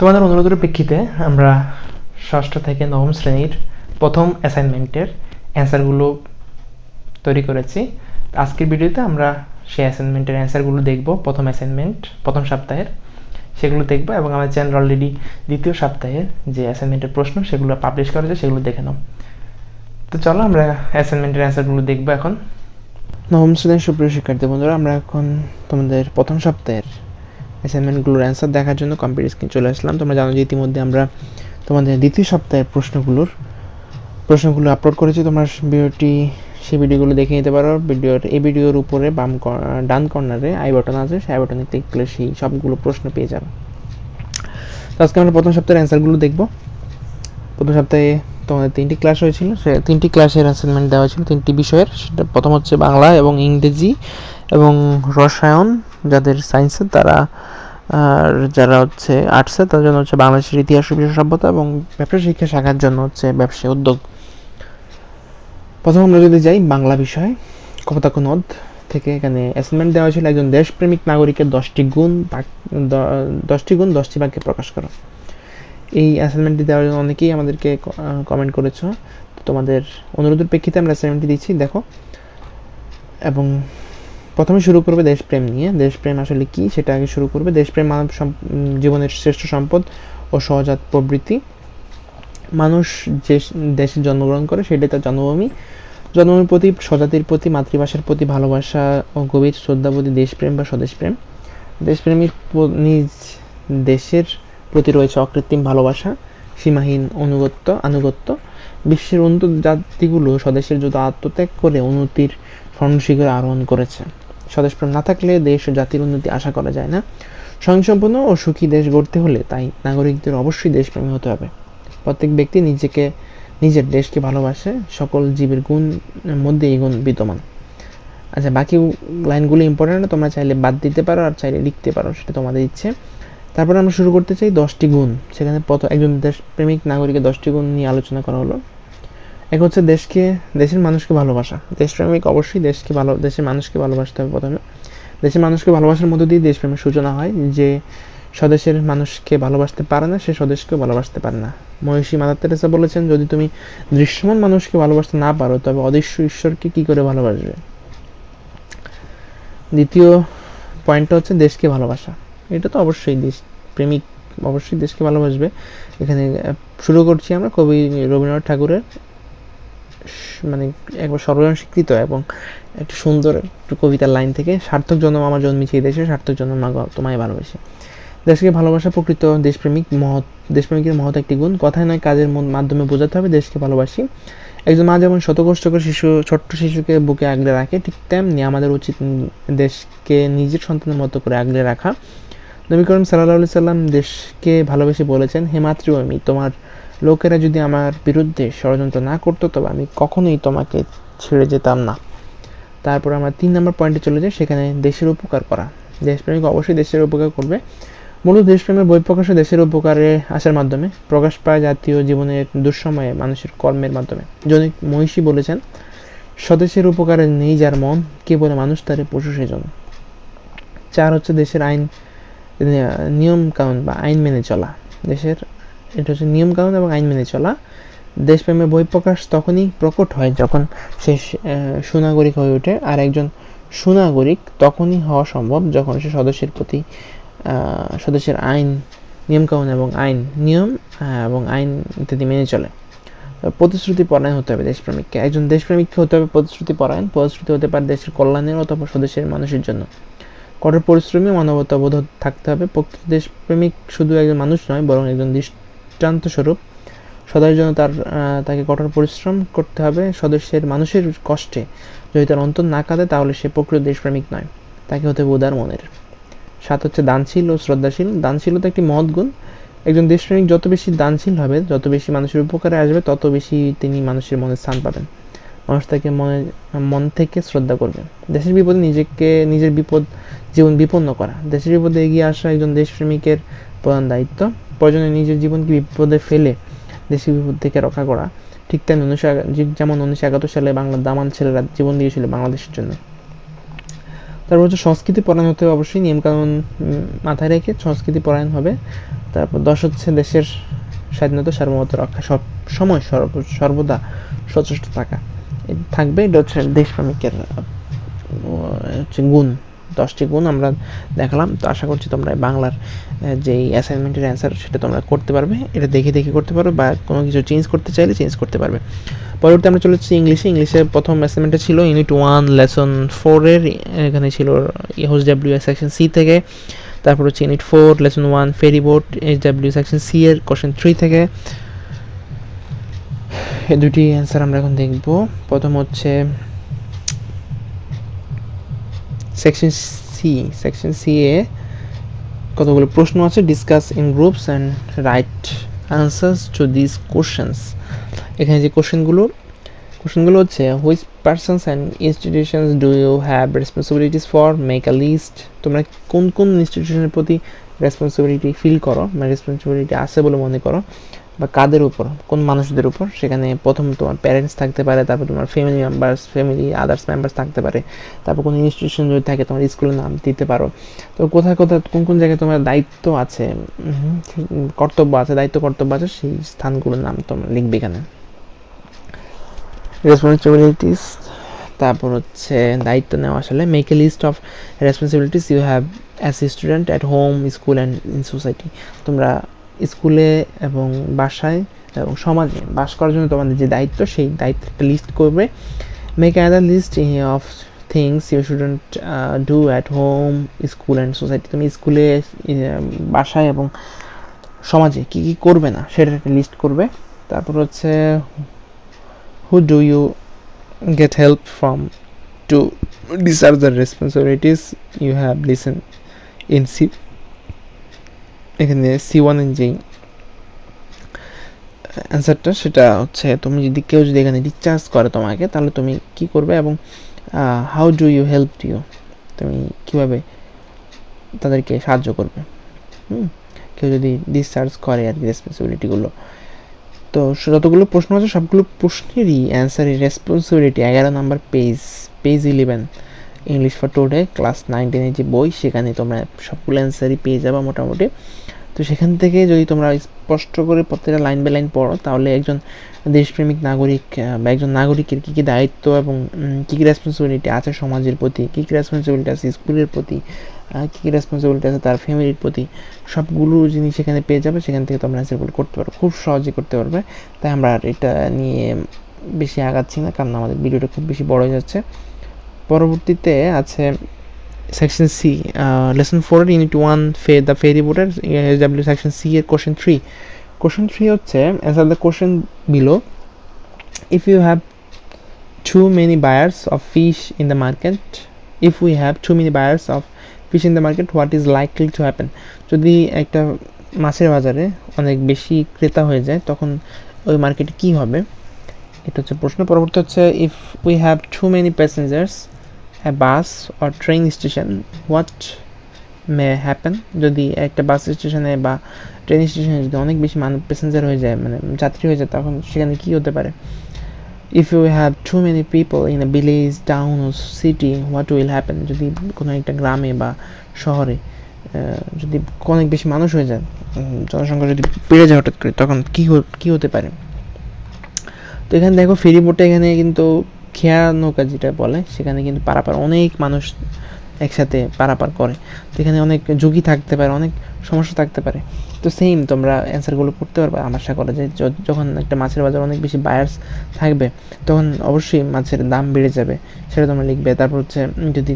তোমাদের অনুরোধের প্রেক্ষিতে আমরা ষষ্ঠ থেকে নবম শ্রেণীর প্রথম অ্যাসাইনমেন্টের অ্যান্সারগুলো তৈরি করেছি। আজকের ভিডিওতে আমরা সেই অ্যাসাইনমেন্টের অ্যান্সারগুলো দেখব। প্রথম অ্যাসাইনমেন্ট প্রথম সপ্তাহের সেগুলো দেখব, এবং আমাদের চ্যানেল অলরেডি দ্বিতীয় সপ্তাহের যে অ্যাসাইনমেন্টের প্রশ্ন সেগুলো পাবলিশ করা হয়েছে সেগুলো দেখে নাও। তো চলো আমরা অ্যাসাইনমেন্টের অ্যান্সারগুলো দেখবো এখন। নবম শ্রেণীর সুপ্রিয় শিক্ষার্থী বন্ধুরা, আমরা এখন তোমাদের প্রথম সপ্তাহের অ্যাসাইনমেন্টগুলোর অ্যান্সার দেখার জন্য কম্পিউটার স্ক্রিন চলে আসলাম। তোমরা জানো যে ইতিমধ্যে আমরা তোমাদের দ্বিতীয় সপ্তাহের প্রশ্নগুলো আপলোড করেছি। তোমরা সেই ভিডিওগুলো দেখে নিতে পারো। এই ভিডিওর উপরে ডান কর্নারে আই বাটন আছে, সেই আই বাটনে ক্লিক করলে সেই সবগুলো প্রশ্ন পেয়ে যাবে। তো আজকে আমরা প্রথম সপ্তাহের অ্যান্সারগুলো দেখব। প্রথম সপ্তাহে তোমাদের 3টি ক্লাস হয়েছিল, সে 3টি ক্লাসের অ্যাসাইনমেন্ট দেওয়া হয়েছিল 3টি বিষয়ের। সেটা প্রথম হচ্ছে বাংলা এবং ইংরেজি এবং রসায়ন, যাদের সায়েন্সের তারা, আর যারা হচ্ছে আর্টসের তাদের জন্য হচ্ছে বাংলাদেশের ইতিহাস ও বিশ্ব সভ্যতা, এবং ব্যবসা শিক্ষা শাখার জন্য হচ্ছে ব্যবসায় উদ্যোগ। প্রথম আমরা যদি যাই বাংলা বিষয়, কপোতাক্ষ নদ থেকে এখানে অ্যাসাইনমেন্ট দেওয়া হয়েছিল একজন দেশপ্রেমিক নাগরিকের 10টি গুণ 10টি বাক্যে প্রকাশ করো। এই অ্যাসাইনমেন্টটি দেওয়ার জন্য অনেকেই আমাদেরকে কমেন্ট করেছো। তোমাদের অনুরোধের প্রেক্ষিতে আমরা অ্যাসাইনমেন্টটি দিচ্ছি, দেখো। এবং প্রথমে শুরু করবে দেশপ্রেম নিয়ে। দেশপ্রেম আসলে কি সেটা আগে শুরু করবে। দেশপ্রেম মানব জীবনের শ্রেষ্ঠ সম্পদ ও সহজাত প্রবৃত্তি। মানুষ যে দেশে জন্মগ্রহণ করে সেটাই তার জন্মভূমি। জন্মভূমির প্রতি, স্বজাতির প্রতি, মাতৃভাষার প্রতি ভালোবাসা ও গভীর শ্রদ্ধাবোধী দেশপ্রেম বা স্বদেশপ্রেম। দেশপ্রেমীর নিজ দেশের প্রতি রয়েছে অকৃত্রিম ভালোবাসা, সীমাহীন আনুগত্য। বিশ্বের উন্নত জাতিগুলো স্বদেশের যত আত্মত্যাগ করে উন্নতির স্বর্ণশিখরে আরোহণ করেছে। স্বদেশপ্রেম না থাকলে দেশ ও জাতির উন্নতি আশা করা যায় না। স্বয়ংসম্পন্ন ও সুখী দেশ গড়তে হলে তাই নাগরিকদের অবশ্যই দেশপ্রেমী হতে হবে। প্রত্যেক ব্যক্তি নিজের দেশকে ভালোবাসে, সকল জীবের গুণ মধ্যে এই গুণ বিদ্যমান। আচ্ছা, বাকি লাইনগুলো ইম্পর্টেন্ট না, তোমরা চাইলে বাদ দিতে পারো আর চাইলে লিখতে পারো, সেটা তোমাদের ইচ্ছে। তারপরে আমরা শুরু করতে চাই 10টি গুণ। সেখানে একজন দেশপ্রেমিক নাগরিকের 10টি গুণ নিয়ে আলোচনা করা হলো। এক হচ্ছে দেশের মানুষকে ভালোবাসা। দেশপ্রেমিক অবশ্যই দেশের মানুষকে ভালোবাসতে হবে। প্রথমে দেশের মানুষকে ভালোবাসার মধ্য দিয়ে দেশপ্রেমের সূচনা হয়। যে স্বদেশের মানুষকে ভালোবাসতে পারে না, সে স্বদেশকেও ভালোবাসতে পারে না। মহর্ষি মাদার তেরেসা বলেছেন, যদি তুমি দৃশ্যমান মানুষকে ভালোবাসতে না পারো তবে অদৃশ্য ঈশ্বরকে কি করে ভালোবাসবে। দ্বিতীয় পয়েন্টটা হচ্ছে দেশকে ভালোবাসা। এটা তো অবশ্যই দেশপ্রেমিক অবশ্যই দেশকে ভালোবাসবে। এখানে শুরু করছি আমরা কবি রবীন্দ্রনাথ ঠাকুরের মানে একবার সর্বজন স্বীকৃত এবং একটা সুন্দর কবিতার লাইন থেকে, সার্থক জন্ম আমার জন্মেছে এই দেশে, সার্থক জন্ম মা তোমায় ভালোবেসে। দেশকে ভালোবাসা প্রকৃত দেশপ্রেমিকের মহৎ একটি গুণ। কথায় নয় কাজের মাধ্যমে বোঝাতে হবে দেশকে ভালোবাসি। একজন মা যেমন শত কষ্ট করে ছোট্ট শিশুকে বুকে আগলে রাখে, ঠিক তেমনি আমাদের উচিত দেশকে নিজের সন্তানের মতো করে আগলে রাখা। নবী করিম সাল্লাল্লাহু আলাইহি সাল্লাম দেশকে ভালোবেসে বলেছেন, হে মাতৃভূমি, তোমার লোকেরা যদি আমার বিরুদ্ধে ষড়যন্ত্র না করতো তবে আমি কখনোই তোমাকে ছেড়ে যেতাম না। তারপর আমরা 3 নম্বর পয়েন্টে চলে যাই, সেখানে দেশের উপকার করা। দেশপ্রেমিক অবশ্যই দেশের উপকার করবে। মূলত দেশপ্রেমের বহিঃপ্রকাশ দেশের উপকারে আসার মাধ্যমে প্রকাশ পায় জাতীয় জীবনের দুঃসময়ে মানুষের কর্মের মাধ্যমে। জনৈক মহিষী বলেছেন, স্বদেশের উপকারে নেই যার মন, কে বলে মানুষ তারে পশু সেজন। 4 হচ্ছে দেশের নিয়ম কানুন বা আইন মেনে চলা। এটা হচ্ছে নিয়ম কানুন এবং আইন মেনে চলা। দেশপ্রেমের বহিঃপ্রকাশ তখনই প্রকট হয় যখন সে সুনাগরিক হয়ে ওঠে, আর একজন সুনাগরিক তখনই হওয়া সম্ভব যখন সে স্বদেশের আইন, নিয়মকানুন এবং নিয়ম এবং আইন ইত্যাদি মেনে চলে। প্রতিশ্রুতি পরায়ণ হতে হবে দেশপ্রেমিককে। একজন দেশপ্রেমিককে হতে হবে প্রতিশ্রুতি পরায়ণ। প্রতিশ্রুতি হতে পারে দেশের কল্যাণের অথবা স্বদেশের মানুষের জন্য। কঠোর পরিশ্রমী, মানবতাবোধ থাকতে হবে। প্রকৃত দেশপ্রেমিক শুধু একজন মানুষ নয়, বরং একজন দৃষ্টান্ত স্বরূপ। স্বদেশের জন্য তাকে কঠোর পরিশ্রম করতে হবে। স্বদেশের মানুষের কষ্টে যদি তার অন্তর না কাঁদে তাহলে সে প্রকৃত দেশপ্রেমিক নয়, তাকে হতে হবে উদার মনের। 7 হচ্ছে দানশীল ও শ্রদ্ধাশীল। দানশীলতা একটি মহৎ গুণ। একজন দেশপ্রেমিক যত বেশি দানশীল হবে, যত বেশি মানুষের উপকারে আসবে, তত বেশি তিনি মানুষের মনে স্থান পাবেন। মানুষ তাকে মন থেকে শ্রদ্ধা করবে। দেশের বিপদে নিজের জীবন বিপন্ন করা। দেশের বিপদে এগিয়ে আসা একজন দেশপ্রেমিকের প্রধান দায়িত্ব। প্রয়োজনে নিজের জীবনকে বিপদে ফেলে দেশের বিপদ থেকে রক্ষা করা। ঠিক তেমনি যেমন 1971 সালে বাংলার দামাল ছেলেরা জীবন দিয়েছিল বাংলাদেশের জন্য। তো তারপর হচ্ছে সংস্কৃতি পরায়ণ হতে হবে, অবশ্যই নিয়মকানুন মাথায় রেখে সংস্কৃতি পরায়ণ হবে। তারপর 10 হচ্ছে দেশের স্বাধীনতা সার্বভৌমত্ব রক্ষা সব সময় সর্বদা সচেষ্ট থাকা থাকবে। এটা হচ্ছে দেশপ্রেমিকের হচ্ছে গুণ, 10টি গুণ আমরা দেখালাম। তো আশা করছি তোমরা বাংলার যেই অ্যাসাইনমেন্টের অ্যান্সার সেটা তোমরা করতে পারবে, এটা দেখে দেখে করতে পারবে, বা কোনো কিছু চেঞ্জ করতে চাইলে চেঞ্জ করতে পারবে। পরবর্তী আমরা চলে যাচ্ছি ইংলিশে প্রথম অ্যাসাইনমেন্টটা ছিল ইউনিট 1 লেসন 4 এর, এখানে ছিল এইচডব্লিউ সেকশন সি থেকে। তারপর হচ্ছে ইউনিট 4 লেসন 1 ফেরি বোট এইচডব্লিউ সেকশন সি এর কোশ্চেন 3 থেকে। এই দুটি অ্যান্সার আমরা এখন দেখব। প্রথম হচ্ছে সেকশন সি এ কতগুলো প্রশ্ন আছে, discuss in groups and write answers to this questions. এখানে যে কোশ্চেনগুলো হচ্ছে which persons and institutions do you have responsibilities for, make a list. তোমরা কোন কোন ইনস্টিটিউশনের প্রতি রেসপন্সিবিলিটি ফিল করো, মানে রেসপন্সিবিলিটি আছে বলে মনে করো, বা কাদের উপর, কোন মানুষদের উপর। সেখানে প্রথম তোমার প্যারেন্টস থাকতে পারে, তারপর তোমার ফ্যামিলি আদার্স মেম্বার্স থাকতে পারে, তারপর কোনো ইনস্টিটিউশন যদি থাকে তোমার স্কুলের নাম দিতে পারো। তো কোথায় কোন কোন জায়গায় তোমার দায়িত্ব আছে, কর্তব্য আছে, কর্তব্য আছে, সেই স্থানগুলোর নাম তোমরা লিখবে এখানে। রেসপন্সিবিলিটিস, তারপর হচ্ছে দায়িত্ব নেওয়া, আসলে make a list of responsibilities you have as a student at home, school and in society. তোমরা স্কুলে এবং বাসায় এবং সমাজে বাস করার জন্য তোমাদের যে দায়িত্ব, সেই দায়িত্বটা লিস্ট করবে। Make another list of things you shouldn't do at home, school and society. তুমি স্কুলে, বাসায় এবং সমাজে কী কী করবে না সেটা একটা লিস্ট করবে। তারপর হচ্ছে who do you get help from to discharge the responsibilities you have listened in C, এখানে C1 এর যে অ্যান্সারটা সেটা হচ্ছে তুমি যদি কেউ যদি এখানে ডিসচার্জ করে তোমাকে, তাহলে তুমি কি করবে, এবং how do you help you, তুমি কিভাবে তাদেরকে সাহায্য করবে। কেউ যদি ডিসচার্জ করে আর কি রেসপন্সিবিলিটিগুলো। তো যতগুলো প্রশ্ন আছে সবগুলো প্রশ্নেরই অ্যান্সারের responsibility 11 number page 11 English for today class 9-10 যে বই, সেখানে তোমরা সবগুলো অ্যান্সারই পেয়ে যাবে মোটামুটি। তো সেখান থেকে যদি তোমরা স্পষ্ট করে প্রত্যেকটা লাইন বাই লাইন পড়ো, তাহলে একজন দেশপ্রেমিক নাগরিক বা একজন নাগরিকের কী কী দায়িত্ব এবং কী কী রেসপন্সিবিলিটি আছে সমাজের প্রতি, কী কী রেসপন্সিবিলিটি আছে স্কুলের প্রতি, কী কী রেসপন্সিবিলিটি আছে তার ফ্যামিলির প্রতি, সবগুলো জিনিস সেখানে পেয়ে যাবে। সেখান থেকে তোমরা অ্যান্সারগুলো করতে পারো, খুব সহজে করতে পারবে। তাই আমরা আর এটা নিয়ে বেশি আগাচ্ছি না, কারণ আমাদের ভিডিওটা খুব বেশি বড় হয়ে যাচ্ছে। পরবর্তীতে আছে section C, lesson 4 unit 1 the ferry বোটের এসডব্লিউ সেকশন সি এর কোশ্চেন 3। কোশ্চেন 3 হচ্ছে answer the question below. If you have too many buyers of fish in the market, if we have too many buyers of fish in the market what is likely to happen. যদি একটা মাছের বাজারে অনেক বেশি ক্রেতা হয়ে যায়, তখন ওই মার্কেটে কী হবে, এটা হচ্ছে প্রশ্ন। পরবর্তী হচ্ছে if we have too many passengers a bus or train station what may happen। যদি একটা বাস স্টেশনে বা ট্রেন স্টেশনে যদি অনেক বেশি প্যাসেঞ্জার হয়ে যায়, মানে যাত্রী হয়ে যায়, তখন সেখানে কি হতে পারে। If you have too many people in a village, town ও সিটি হোয়াট উইল হ্যাপেন। যদি কোনো একটা গ্রামে বা শহরে যদি অনেক বেশি মানুষ হয়ে যায়, জনসংখ্যা যদি বেড়ে যায় হঠাৎ করে, তখন কি হতে পারে। তো এখানে দেখো ফেরি বোটে এখানে কিন্তু খেয়া নৌকা যেটা বলে, সেখানে কিন্তু পারাপার অনেক মানুষ একসাথে পারাপার করে। তো এখানে অনেক ঝুঁকি থাকতে পারে, অনেক সমস্যা থাকতে পারে। তো সেম তোমরা অ্যান্সারগুলো করতে পারবে। আমার আশা করা যায় যখন একটা মাছের বাজার অনেক বেশি বায়ার্স থাকবে, তখন অবশ্যই মাছের দাম বেড়ে যাবে, সেটা তোমরা লিখবে। তারপর হচ্ছে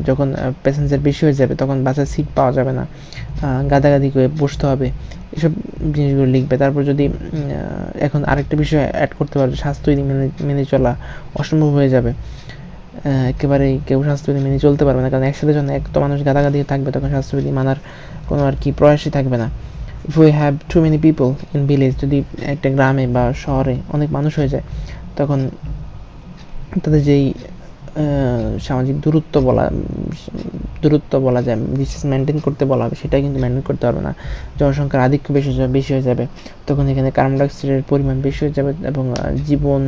যখন প্যাসেঞ্জার বেশি হয়ে যাবে, তখন বাসের সিট পাওয়া যাবে না, গাদাগাদি করে বসতে হবে, এসব জিনিসগুলো লিখবে। তারপর যদি এখন আরেকটা বিষয় অ্যাড করতে পারবে, স্বাস্থ্যবিধি মেনে চলা অসম্ভব হয়ে যাবে, একেবারেই কেউ স্বাস্থ্যবিধি মেনে চলতে পারবে না, কারণ একসাথে যখন এত মানুষ গাদাগাদি থাকবে, তখন স্বাস্থ্যবিধি মানার কোনো আর কি প্রয়াসই থাকবে না। If we have too many people in village, যদি একটা গ্রামে বা শহরে অনেক মানুষ হয়ে যায়, তখন তাদের যেই সামাজিক দূরত্ব বলা যায়, ডিস্টেন্স মেনটেন করতে বলা হবে, সেটা কিন্তু মেনটেন করতে পারবে না। জনসংখ্যার আধিক্য বেশি হয়ে যাবে, তখন এখানে কার্বন ডাইঅক্সাইডের পরিমাণ বেশি হয়ে যাবে এবং জীবন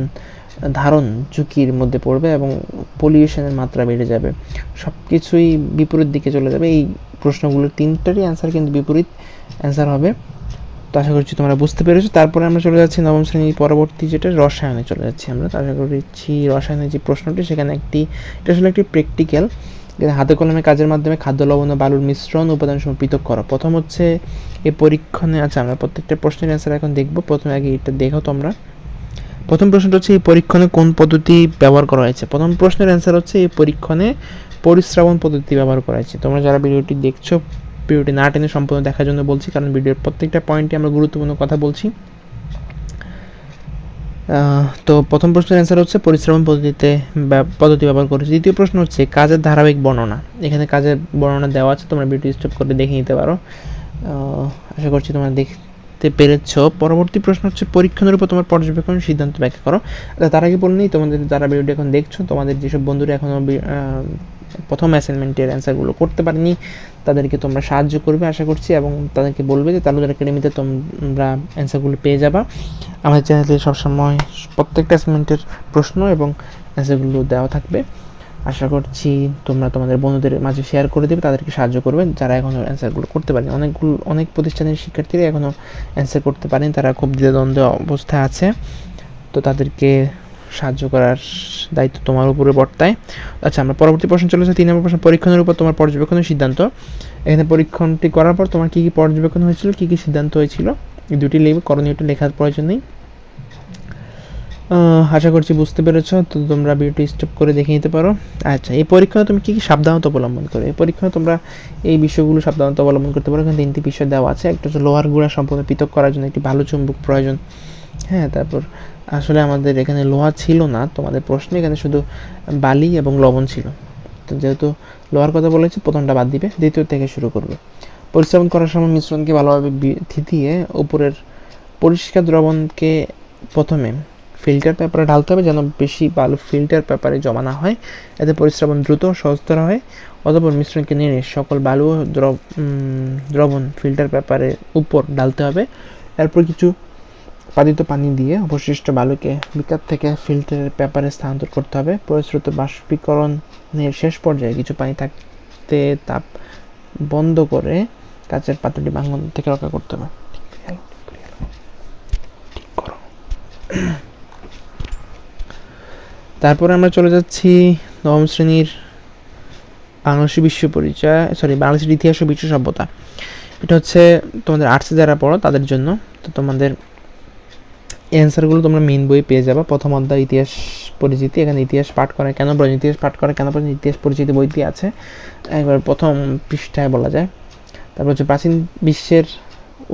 ধারণ ঝুঁকির মধ্যে পড়বে এবং পলিউশনের মাত্রা বেড়ে যাবে, সব কিছুই বিপরীত দিকে চলে যাবে। এই প্রশ্নগুলোর তিনটারই অ্যান্সার কিন্তু বিপরীত অ্যান্সার হবে। তো আশা করছি তোমরা বুঝতে পেরেছো। তারপরে আমরা চলে যাচ্ছি নবম শ্রেণীর পরবর্তী যেটা রসায়নে চলে যাচ্ছি আমরা। তো আশা করছি রসায়নের যে প্রশ্নটি সেখানে এটা আসলে একটি প্র্যাকটিক্যাল, হাতে কলমে কাজের মাধ্যমে খাদ্য, লবণ ও বালুর মিশ্রণ উপাদানসমূহ পৃথক করো। প্রথম হচ্ছে এই পরীক্ষণে, আচ্ছা আমরা প্রত্যেকটা প্রশ্নের অ্যান্সার এখন দেখবো। প্রথমে আগে এটা দেখো তোমরা। প্রথম প্রশ্নটা হচ্ছে এই পরীক্ষণে কোন পদ্ধতি ব্যবহার করা হয়েছে। প্রথম প্রশ্নের অ্যান্সার হচ্ছে এই পরীক্ষণে পরিস্রাবণ পদ্ধতি ব্যবহার করা হয়েছে। তোমরা যারা ভিডিওটি দেখছো, ভিডিওটি না টেনে সম্পূর্ণ দেখার জন্য বলছি, কারণ ভিডিওর প্রত্যেকটা পয়েন্টে আমরা গুরুত্বপূর্ণ কথা বলছি। তো প্রথম প্রশ্নের অ্যান্সার হচ্ছে পরিশ্রম পদ্ধতি ব্যবহার করেছে। দ্বিতীয় প্রশ্ন হচ্ছে কাজের ধারাবাহিক বর্ণনা। এখানে কাজের বর্ণনা দেওয়া আছে, তোমরা ভিডিও স্টপ করে দেখে নিতে পারো। আশা করছি তোমরা দেখতে পেরেছ। পরবর্তী প্রশ্ন হচ্ছে পরীক্ষণের উপর তোমার পর্যবেক্ষণ সিদ্ধান্ত ব্যাখ্যা করো। তার আগে বলে নিই, তোমাদের যারা ভিডিওটি এখন দেখছো, তোমাদের যেসব বন্ধুরা এখনও প্রথম অ্যাসাইনমেন্টের অ্যান্সারগুলো করতে পারেনি, তাদেরকে তোমরা সাহায্য করবে আশা করছি, এবং তাদেরকে বলবে যে তালুকদার একাডেমিতে তোমরা অ্যান্সারগুলো পেয়ে যাবা। আমাদের চ্যানেলে সবসময় প্রত্যেকটা অ্যাসাইনমেন্টের প্রশ্ন এবং অ্যান্সারগুলো দেওয়া থাকবে। আশা করছি তোমরা তোমাদের বন্ধুদের মাঝে শেয়ার করে দেবে, তাদেরকে সাহায্য করবে যারা এখনও অ্যান্সারগুলো করতে পারেনি। অনেক প্রতিষ্ঠানের শিক্ষার্থীরা এখনও অ্যান্সার করতে পারেনি, তারা খুব দ্বিধাদ্বন্দ্ব অবস্থায় আছে। তো তাদেরকে সাহায্য করার দায়িত্ব তোমার উপরে বর্তায়। আচ্ছা, আমরা পরবর্তী প্রশ্ন চলে যাচ্ছি। 3 নম্বর প্রশ্ন, পরীক্ষণের উপর তোমার পর্যবেক্ষণের সিদ্ধান্ত। এখানে পরীক্ষণটি করার পর তোমার কী কী পর্যবেক্ষণ হয়েছিল, কী কী সিদ্ধান্ত হয়েছিল, এই দুটি লিখবে, করণীয়টি লেখার প্রয়োজন নেই। আশা করছি বুঝতে পেরেছ। তো তোমরা ভিডিওটি স্টপ করে দেখে নিতে পারো। আচ্ছা, এই পরীক্ষণে তুমি কী কী সাবধানতা অবলম্বন করো। এই পরীক্ষণে তোমরা এই বিষয়গুলো সাবধানতা অবলম্বন করতে পারো। এখানে 3টি বিষয় দেওয়া আছে। একটা হচ্ছে লোহার গুঁড়া সম্পূর্ণ পৃথক করার জন্য একটি ভালো চুম্বক প্রয়োজন। হ্যাঁ, তারপর আসলে আমাদের এখানে লোহা ছিল না তোমাদের প্রশ্নে, এখানে শুধু বালি এবং লবণ ছিল। তো যেহেতু লোহার কথা বলেছি, প্রথমটা বাদ দিবে, দ্বিতীয় থেকে শুরু করবে। পরিশ্রম করার সময় মিশ্রণকে ভালোভাবে থিতিয়ে উপরের পরিষ্কার দ্রবণকে প্রথমে ফিল্টার পেপারে ঢালতে হবে, যেন বেশি বালু ফিল্টার পেপারে জমা না হয়, এতে পরিশ্রবণ দ্রুত সহজতর হয়। অতঃপর মিশ্রণকে নেড়ে সকল বালু দ্রবণ ফিল্টার পেপারের উপর ঢালতে হবে। এরপর কিছু পাতিত পানি দিয়ে অবশিষ্ট বালুকে বিকার থেকে ফিল্টারের পেপারে স্থানান্তর করতে হবে। পরিশ্রুত বাষ্পীকরণের শেষ পর্যায়ে কিছু পানি থাকতে তাপ বন্ধ করে কাচের পাত্রটি ভাঙন থেকে রক্ষা করতে হবে। তারপরে আমরা চলে যাচ্ছি নবম শ্রেণীর বাংলাদেশের ইতিহাস ও বিশ্ব সভ্যতা। এটা হচ্ছে তোমাদের আর্টসে যারা পড়ো তাদের জন্য। তো তোমাদের অ্যান্সারগুলো তোমরা মেইন বই পেয়ে যাবে। প্রথম অধ্যায় ইতিহাস পরিচিতি, এখানে ইতিহাস পাঠ করে কেন প্রয়োজন, ইতিহাস পরিচিতি বইটি আছে একবার প্রথম পৃষ্ঠায় বলা যায়। তারপর হচ্ছে প্রাচীন বিশ্বের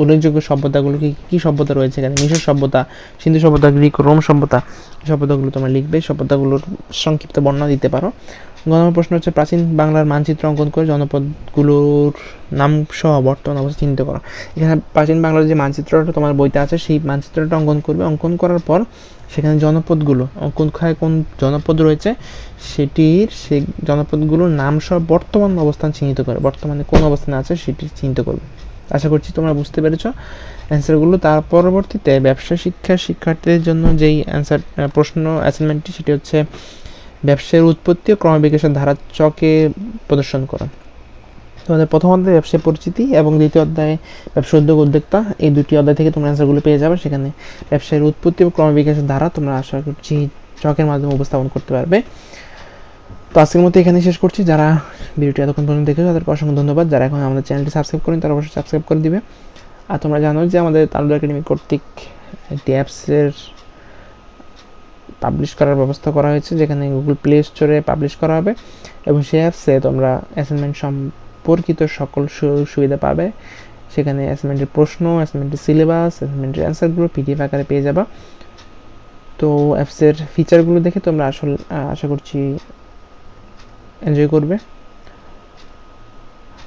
উল্লেখযোগ্য সভ্যতাগুলো কী সভ্যতা রয়েছে এখানে, মিশর সভ্যতা, সিন্ধু সভ্যতা, গ্রিক ও রোম সভ্যতা, সভ্যতাগুলো তোমরা লিখবে, সভ্যতাগুলোর সংক্ষিপ্ত বর্ণনা দিতে পারো। 9 নম্বর প্রশ্ন হচ্ছে প্রাচীন বাংলার মানচিত্র অঙ্কন করে জনপদগুলোর নাম সহ বর্তমান অবস্থা চিহ্নিত করো। এখানে প্রাচীন বাংলার যে মানচিত্রটা তোমার বইতে আছে, সেই মানচিত্রটা অঙ্কন করবে। অঙ্কন করার পর সেখানে জনপদগুলো কোন জনপদ রয়েছে সেই জনপদগুলোর নাম সহ বর্তমান অবস্থান চিহ্নিত করে, বর্তমানে কোন অবস্থানে আছে সেটি চিহ্নিত করবে। আশা করছি তোমরা বুঝতে পেরেছো অ্যান্সারগুলো। তার পরবর্তীতে ব্যবসা শিক্ষার্থীদের জন্য যেই প্রশ্ন অ্যাসাইনমেন্টটি, সেটি হচ্ছে ব্যবসায়ের উৎপত্তি ও ক্রমবিকাশের ধারা চকে প্রদর্শন করা। তোমাদের প্রথম অধ্যায়ে ব্যবসায় পরিচিতি এবং দ্বিতীয় অধ্যায়ে ব্যবসা উদ্যোক্তা, এই দুটি অধ্যায় থেকে তোমরা অ্যান্সারগুলো পেয়ে যাবে। সেখানে ব্যবসায়ের উৎপত্তি ও ক্রমবিকাশের ধারা তোমরা আশা করছি চকের মাধ্যমে উপস্থাপন করতে পারবে। তো আজকের মতো এখানে শেষ করছি। যারা ভিডিওটি এতক্ষণ পর্যন্ত দেখেছো তাদেরকে অসংখ্য ধন্যবাদ। যারা এখন আমাদের চ্যানেলটি সাবস্ক্রাইব করেন তারা অবশ্যই সাবস্ক্রাইব করে দিবে। আর তোমরা জানো যে আমাদের তালুকদার একাডেমি কর্তৃক একটি অ্যাপসের পাবলিশ করার ব্যবস্থা করা হয়েছে, যেখানে গুগল প্লে স্টোরে পাবলিশ করা হবে, এবং সেই অ্যাপসে তোমরা অ্যাসাইনমেন্ট সম্পর্কিত সকল সুবিধা পাবে। সেখানে অ্যাসাইনমেন্টের প্রশ্ন, অ্যাসাইনমেন্টের সিলেবাস, অ্যাসাইনমেন্টের অ্যান্সারগুলো পিডিএফ আকারে পেয়ে যাবা। তো অ্যাপসের ফিচারগুলো দেখে তোমরা আশা করছি এনজয় করবে।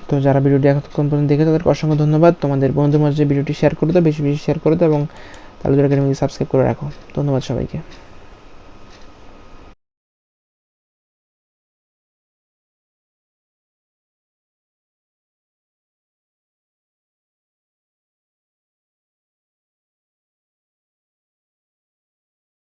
তো যারা ভিডিওটি এতক্ষণ পর্যন্ত দেখে তাদেরকে অসংখ্য ধন্যবাদ। তোমাদের বন্ধুদের মাঝে ভিডিওটি শেয়ার করে দাও, বেশি বেশি শেয়ার করে দাও, এবং তালুকদার একাডেমিকে সাবস্ক্রাইব করে রাখো। ধন্যবাদ সবাইকে।